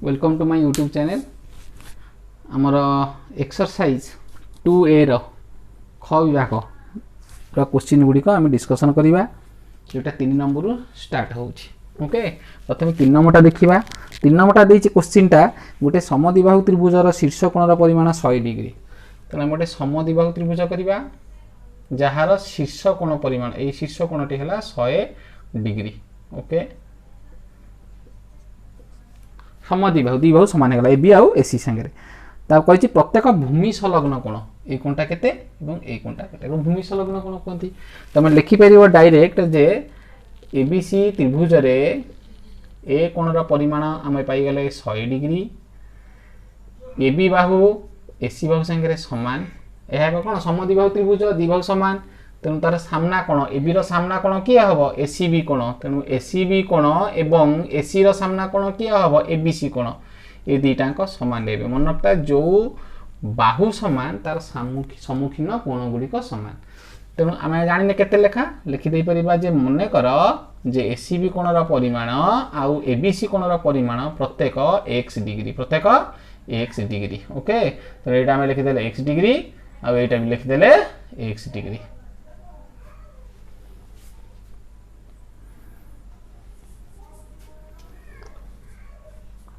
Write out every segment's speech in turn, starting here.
Welcome to my YouTube channel. आमर exercise 2A रो ख विभाग क्वेश्चन गुड़िक आम डिस्कसन करवा जोटा 3 नंबर स्टार्ट होची। ओके, प्रथम 3 नंबरटा देखा। 3 नंबरटा देछि क्वेश्चनटा गोटे समद्विबाहु त्रिभुजर शीर्ष कोणर परिमाण 100 डिग्री। तेना गोटे समद्विबाहु त्रिभुज करवा जार शीर्ष कोण परिमाण ए शीर्ष कोणटी है 100 डिग्री। ओके, समद्विबाहु द्विबाहु समान है ए बी आउ ए सी संगे कही प्रत्येक भूमि संलग्न कोण ए कोणटा केते एवं ए कोणटा केते भूमि संलग्न कोण कहती। तुम लिखिपर direct J A B C त्रिभुज रे ए कोणर परिमाण आम पाईगले 100 डिग्री। ए बी बाहु ए सी बाहु संगे समान। यह कौन समद्विबाहु त्रिभुज द्विबाहु समान। तेणु तार सामना कोण ए बी रो सामना कोण किए हम ए सी बी कोण। तेणु ए सी बी कोण एवं ए सी रो सामना कोण किए हम ए बी सी कोण। ये दुईटाक सामान लेबे। मन रखता जो बाहु समान तार सम्मुखीन कोण गुड़िक समान। तेणु आम जाने केते लेखा लिखिदे पारिबा जे मन कर जे ए सी बी कोणर परिमाण आउ ए बी सी कोणर परिमाण प्रत्येक x डिग्री प्रत्येक x डिग्री। ओके, तो ये आम लिखिदे x डिग्री आउ एटा भी लिखिदे x डिग्री।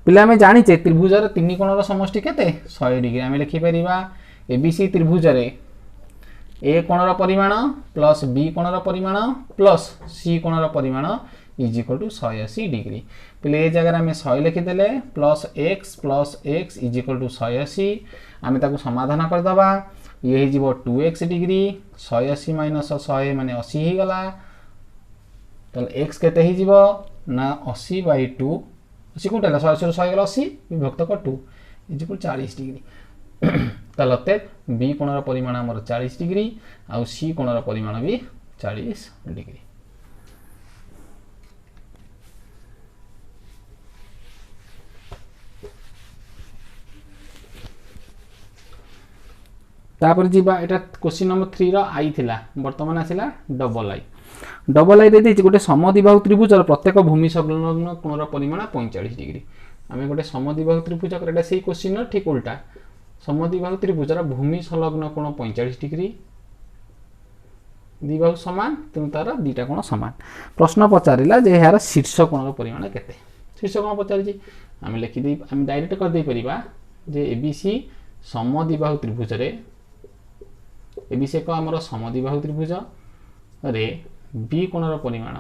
पिला में जानिचे त्रिभुजर 3 कोणर समष्टि केते 100 डिग्री। आम लिखिपर ए बी सी त्रिभुज रे ए कोणर परिमाण प्लस बी कोणर परिमाण प्लस सी कोणर परिमाण इज इक्वल टू 180 डिग्री। पिले ए जगह आम 100 लिखिदेले plus x is equal to 180। आम ताकू समाधान करदबा ये हो 2x डिग्री 180 माइनस 100 माने 80 ही गला। तो x केते ही जीवो ना 80/2 80 कोटा 100 गला 80 विभक्त कर 2 इज इक्वल 40 डिग्री। तलते बी कोणर परिमाण हमर 40 डिग्री आउ सी कोणर परिमाण भी 40 डिग्री। तापर जीवा एटा क्वेश्चन नंबर 3 रो आई थिला वर्तमान आसिला डबल आई। डबल आई दे गोटे समद्विबाहु त्रिभुजर प्रत्येक भूमि संलग्न कोणर परिमाण 45 डिग्री। आम गोटे समद्विबाहु त्रिभुज कर से क्वेश्चन ठीक उल्टा। समद्विबाहु त्रिभुजर भूमि संलग्न कोण 45 डिग्री द्विबाहु समान। तेणु तार दुईटा कोण समान। प्रश्न पचारा जे यार शीर्ष कोणर परिमाण केते। शीर्ष कोण पचारि आम लिखिदे आम डायरेक्ट कर दे परिबा जे ए बी सी समद्विबाहु त्रिभुज रे ए बी सी एक आमर समद्विबाहु त्रिभुज रे बी कोणर परिमाण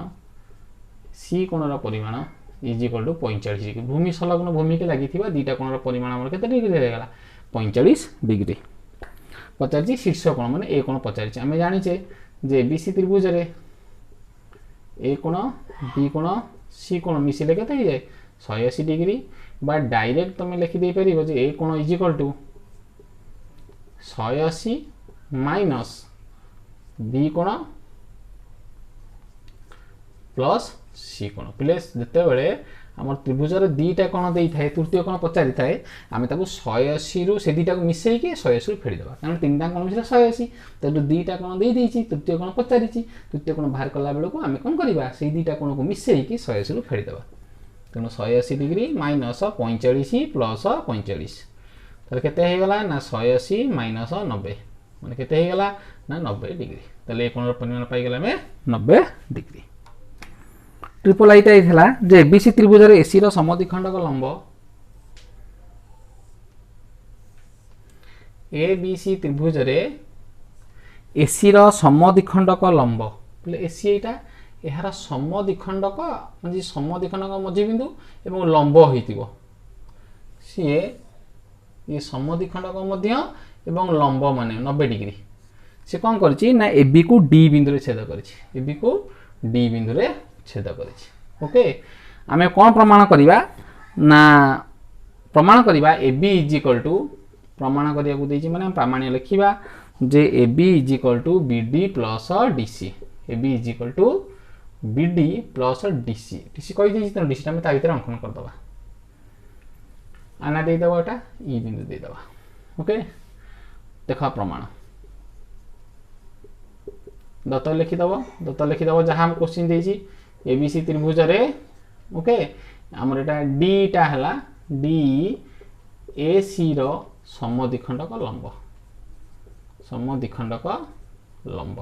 सी कोणर परिमाण इज इक्वल टू 45 डिग्री। भूमि संलग्न भूमि के लगी दुईटा कोणर परिमाण आमर केते डिग्री रहेगा 45 डिग्री। पचारि शीर्ष कोण माने ए कोण पचारि आम जानिचे जे ए बी सी त्रिभुज रे ए कोण बी कोण सी कोण मिसिले केते हो जाए 180 डिग्री। बा डायरेक्ट तुम लिखिदे पारिबो जे ए कोण is equal to 180 minus B कोण प्लस सी कोण। प्लस जिते बड़े आम त्रिभुजर दुईटा कोण दे थाए तृतीय कोण पचारि थाए आम 180 रु से दुईटा को मिसेक 180 फेड़देवा कारण 3टा कोण मिले 180। तो दुईटा कोण दे देछि तृतीय कोण पचारि तृतीय कोण बाहर कला बेलू आम कौन करवा से दुईटा कोण को मिसेक 180 रु फेड़देवा। तेणु 180 डिग्री माइनस 45 प्लस 45 तो केते हो गला ना 180 माइनस 90 माने केते हो गला ना 90 डिग्री। ताले कोणर परिमाण पाई गला में 90 डिग्री। ट्रिपल आईटा था जे ए बी सी त्रिभुज रे एसी रो समद्विखंडक लंब ए बी सी त्रिभुज रे एसी रो समद्विखंडक लंब एसी एटा यार समद्विखंडक म्हणजे समद्विखंडक मध्य बिंदु एवं लंब होइतिबो सी ये समद्विखंडक मध्य एवं लंब माने 90 डिग्री। से कौन करछि ना ए बी को डी बिंदु रे छेद करछि ए बी को डी बिंदु रे छेद करिछि। ओके, आमे कौन प्रमाण करिबा ना प्रमाण करिबा A B is equal to प्रमाण करिया को देछि माने प्रामाण्य लिखिबा जे A B is equal to B D plus D C. A B is equal to B D plus D C. D C कहि देछि त डी सी ता भितर अंकन कर दबा आना दे दबा एटा ई बिंदु दे दबा। ओके, देखा प्रमाण दत्त लिखिदब जहाँ हम क्वेश्चन देछि ए बी सी त्रिभुज रे। ओके, आमर एटा डी टा हला डी ए सी रो समद्विखंडक लंब, समद्विखंडक लंब।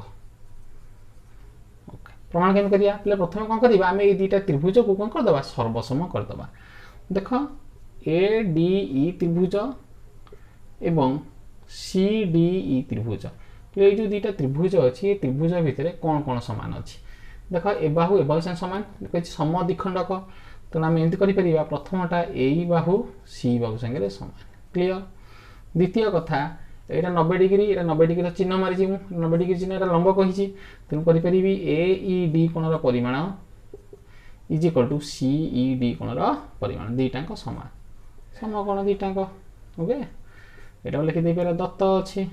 ओके, प्रमाण केमि करिया पले प्रथम कोन करिबा आमे ए दुटा त्रिभुज को कोन कर दबा सर्वसम कर दबा। देखो ए डी ई त्रिभुज एवं सी डी ई त्रिभुज, तो ये जो दुटा त्रिभुज अच्छी ये त्रिभुज भितर कौन कौन समान अच्छी देख ए बाहु संगे समान कही समद्विखंडक, तेणु आम एमती कर प्रथमटा ए बाहु सी बाहु संगे समान। क्लीयर। द्वितीय कथा यहाँ 90 डिग्री, यहाँ 90 डिग्री चिन्ह मारी 90 डिग्री चिन्ह यहाँ लंब कही, तेणु करी ए ई डी कोणर परिमाण is equal to C E D कोणर परिमाण, दुईटाक समान समकोण दुईटाक। ओके, यहाँ लिखिदे पारे दत्त अच्छी।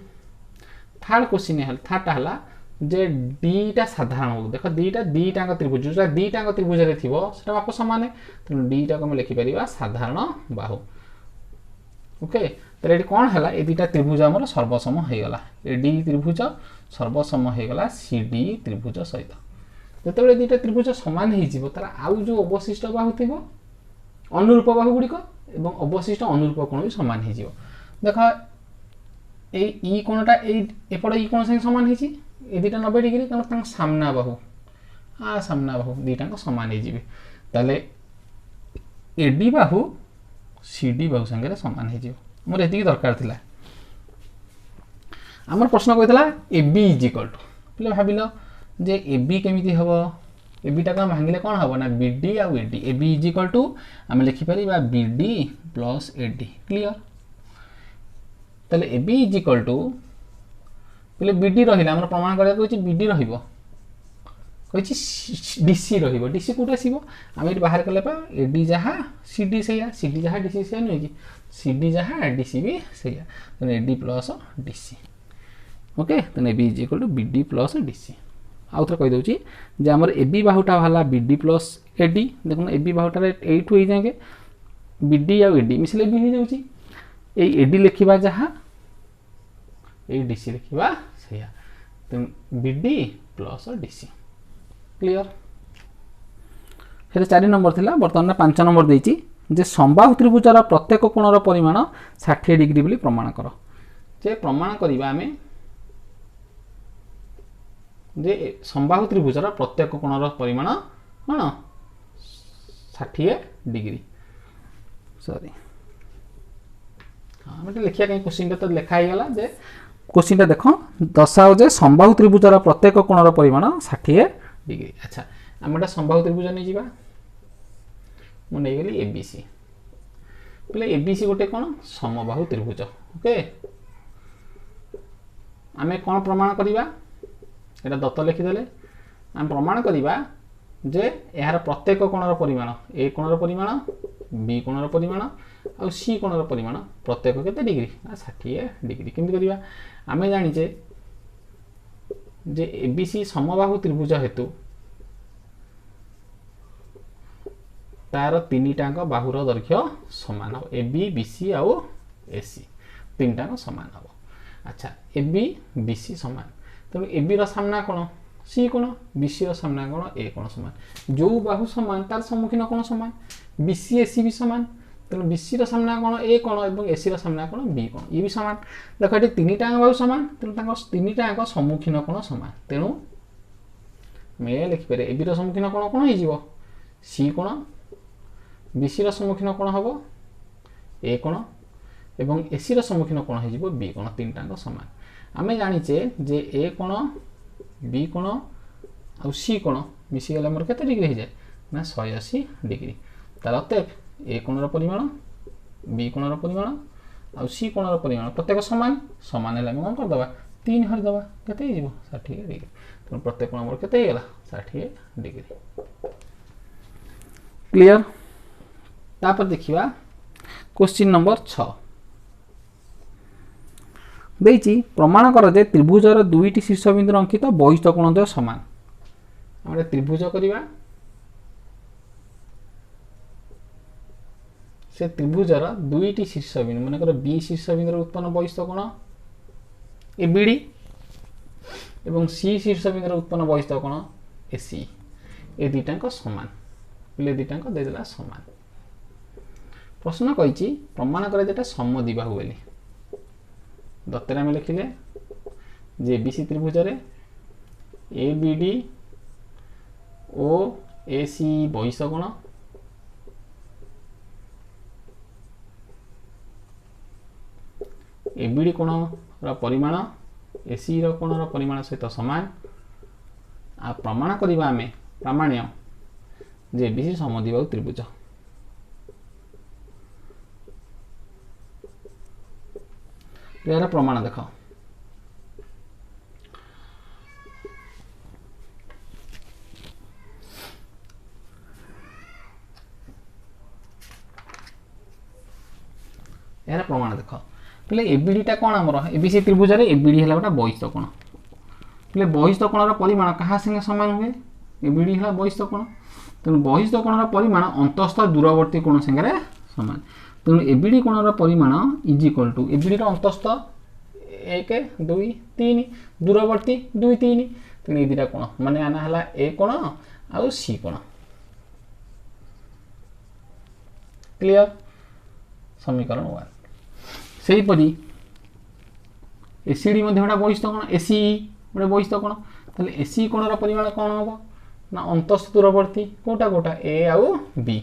थर्ड क्वेश्चन थर्डटा है जे डीटा साधारण देख दुईटाक त्रिभुज जो दुईटाक त्रिभुज थी बापू सामान, तेणु डीटा को आम लिखिपर साधारण बाहु। ओके, तो ये कौन है ये दुटा त्रिभुज आमर सर्वसम होगला, ए डी त्रिभुज सर्वसम होगला सी डी त्रिभुज सहित। जो दुटा त्रिभुज सामान हो आउ जो अवशिष्ट बाहु थी अनुरूप बाहु गुड़िक एवं अवशिष्ट अनुरूप कोण भी सामान हो। देख ये कोणटा एपट ई कोण संगे सामान हो दुटा 90 डिग्री, तेनाली सामना बाहु सामना बाहु दुईटा सामान हो, एडी बाहु सीडी बाहु संगे सामान हो। मोर ये दरकार थिला। आमर प्रश्न कहता A B is equal to पे भाविल जे ए बी केमी हम ए बीटा को भांगिले कौन हम ना बी डी आउ A D, A B is equal to आम लिखिपर B D plus A D. Clear. ताले A B is equal to पे बी डी रहा आम प्रमाण करा बी डी रही डीसी रही, डीसी कौट आसो आम ये बाहर कले ए डी जहाँ सी डी से सी डी जहाँ डीसी से नुहे कि सी डी जहाँ डीसी भी से A D plus DC. Okay, तो A B is equal to B D plus DC. आउ थे कहीदे जे आमर ए बी बाहुटा बाहर B D plus A D, देखो ए बी बाहुटार एठू हो जाएंगे बी डी आउ ए डी मिसले बी हो जाऊँगी, ए डी लिखा जहाँ ए डीसी लिखा से, तेणु B D plus DC. Clear. फिर 4 नंबर थिला, बर्तमान 5 नंबर देछि जे समबाहु त्रिभुजर प्रत्येक कोणर परिमाण 60 डिग्री बोली प्रमाण कर। जे प्रमाण करिबा आमे जे समबाहु त्रिभुजर प्रत्येक कोणर परिमाण कोन 60 डिग्री। सॉरी हां मते लिखिया कहीं क्वेश्चन तो लिखा ही गला जे क्वेश्चन देखो दर्शाओ जे समबाहु त्रिभुजर प्रत्येक कोणर परिमाण 60 डिग्री। अच्छा आम गोटे समबाहु त्रिभुज नहीं जावा, मुझे गली एबीसी बोले एबीसी गोटे कौन समबाहु त्रिभुज। ओके, आम कौन प्रमाण करवा यहाँ दत्त लिखिदे आम प्रमाण करवा जे यार प्रत्येक कोणर परिमाण ए कोणर परिमाण बी कोणर परिमाण आ सी कोणर परिमाण प्रत्येक केते डिग्री 60 डिग्री। केमती करवा आम जाचे जे एबीसी समबाहु त्रिभुज हेतु तार तीनटाक बाहुर दैर्घ्य समान हम ए बी बी सी आउ ए सी तीनटाक समान हम। अच्छा ए बी बी सी समान, तेणु ए बी सामना कौन सी कोण, बी सी सामना कौन ए कोण समान, जो बाहु समान तार सम्मुखीन कोण समान, बी सी ए सी भी समान, तेणु बी सी सामना कौन ए कोण और ए सी सामना कौन बी कोण, ये भी सामान। देख ये तीनटाक बाहु समान, तेणु तीनटाक सम्मुखीन कोण समान, तेणु मैं लिखिपर ए बी सम्मुखीन कोण कौन हो सी कोण, बी सी सम्मुखीन कोण हम ए कोण एवं ए सी सम्मुखीन कोण हो बी कोण, तीनटाक समान। आम जाचे जे ए कोण बी कोण आ सी कोण मिसीगले मोर केते डिग्री हो जाए ना 180 डिग्री। तार अतएव ए कोणर परिमाण बी कोणर परिमाण आ सी कोणर परिमाण प्रत्येक समान समान है कौन करदे 3 हरदे केते 60 डिग्री, तेणु प्रत्येक कोण मोर केते हो गला 60 डिग्री। क्लियर। तापर देखिबा क्वेश्चन नंबर 6 देछि प्रमाण कर जे त्रिभुजर दुईटी शीर्षबिंदु अंकित बहिष्ठ कोणद्वय समान। आम त्रिभुज करवा से त्रिभुजर दुईटी शीर्षबिंदु मनकर बी शीर्षबिंदु उत्पन्न बहिष्ठ कोण ए बी डी एवं सी शीर्षबिंदु उत्पन्न बहिष्ठ कोण ए सी, ए दुईटाक समान, पे दुईटाक देदेला समान। प्रश्न कही प्रमाण करे जेटा समद्विबाहु बोली दत्तरे आम लिखिले जे एबीसी त्रिभुज रे एबीडी ओ एसी बहिष कोण एबीडी कोण परिमाण एसी कोण परिमाण सहित समान आ प्रमाण करिबा आमे प्रामाण्य जे एबीसी समद्विबाहु त्रिभुज यार प्रमाण देख यार प्रमाण देख पहले एबीडीटा कौन आमर एबीसी त्रिभुज रे एबीडी है गोटा बहिस्थ कोण पहले बहिस्थ कोणर परिमाण क्या संगे सामान हुए एबीडी है बहिस्थ कोण तेणु बहिस्थ कोणर परिमाण अंतस्थ दूरवर्ती कोण संगे सामान तेणु एबीडी कोणर परिमाण इज इक्वल टू एबीडी अंतस्थ 1 2 3 दूरवर्ती 2 3 तेणु ये कोण माने आना हला ए कोण आउ सी कोण क्लियर समीकरण 1 सेही परी एसीडी मध्ये गोटा बहिस्थ कोण एसी गोटे बहिस्थ कोण ताले एसी कोणर परिमाण कोण हबो ना अंतस्थ दूरवर्ती कोटा कोटा ए आउ बी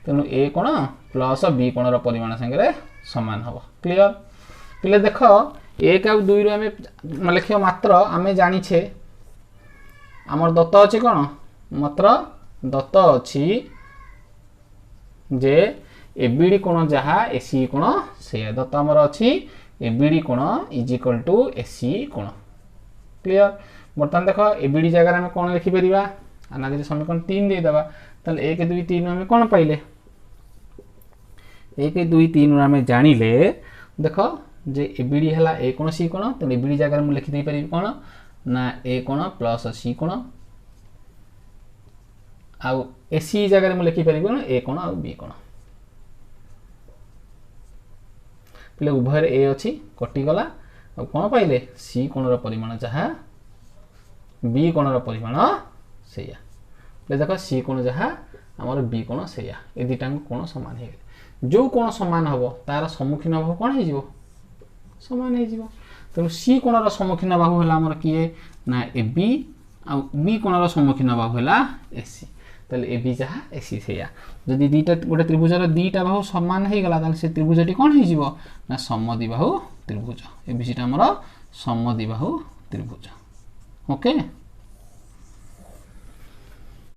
तेणु ए कोण प्लस बी कोणर परिमाण संगे समान हबो क्लियर पिले देख 1 आउ 2 रो आमे लिखियो मात्र आमे जानि छे हमर दत्त अछि कोन मात्र दत्त अछि जे एबीडी कोण जहा एसी कोण से दत्त हमर अछि एबीडी कोण इज इक्वल टू एसी कोण क्लियर बर्तमान देख एबीडी जगह में कोण लिखि परिबा अनादि समीकरण 3 दे दबा तले 1 2 3 में कोण पाइले 1 2 3 में जानिले देख जे एबीडी हला ए कोण सी कोण त एबीडी जगह में लिखि दे परिबी कोण ना ए कोण प्लस सी कोण आ एसी जगह में लिखि परिबी कोण ए कोण आ बी कोण पहले उभय ए अच्छी कटिगला आ कौन पाइले सी कोणर परिमाण जहाँ बी कोणर परिमाण सेया देख सी कोण जहाँ आमर बी कोण सेया ए दुटा कोण समान हो जो कोण समान हम तार सम्मुखीन बाहु कौन हो समान हो तेणु सी कोणर सम्मुखीन बाहु है आमर किए ना ए बी आ बी कोणर सम्मुखीन बाहु है एसी ताले ए बी जहाँ एसी सेया जदि दीटा गोटे त्रिभुजर दीटा बाहु समान हो गला ताले से त्रिभुजटी कौन हो ना समद्विबाहु त्रिभुज एबीसीटा हमर समद्विबाहु त्रिभुज ओके।